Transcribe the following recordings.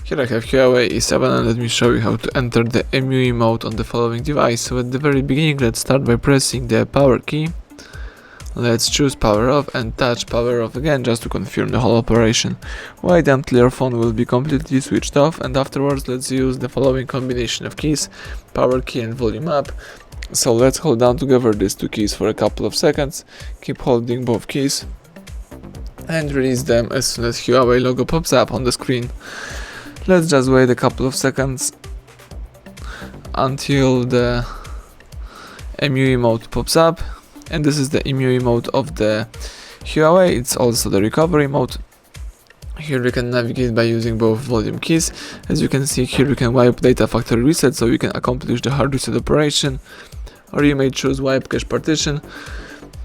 Here I have HUAWEI Y7 and let me show you how to enter the EMUI mode on the following device. So at the very beginning, let's start by pressing the power key. Let's choose power off and touch power off again just to confirm the whole operation. Wait until your phone will be completely switched off, and afterwards let's use the following combination of keys, power key and volume up. So let's hold down together these two keys for a couple of seconds, keep holding both keys and release them as soon as HUAWEI logo pops up on the screen. Let's just wait a couple of seconds until the EMUI mode pops up, and this is the EMUI mode of the HUAWEI. It's also the recovery mode. Here we can navigate by using both volume keys. As you can see here, we can wipe data factory reset, so you can accomplish the hard reset operation, or you may choose wipe cache partition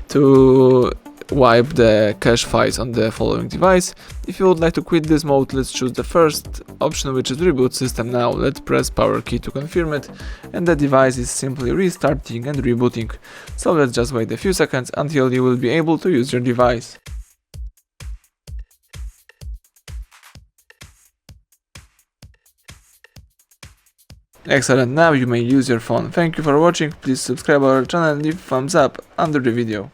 to wipe the cache files on the following device. If you would like to quit this mode, let's choose the first option, which is reboot system now. Let's press power key to confirm it, and the device is simply restarting and rebooting. So let's just wait a few seconds until you will be able to use your device. Excellent, now you may use your phone. Thank you for watching, please subscribe our channel and leave a thumbs up under the video.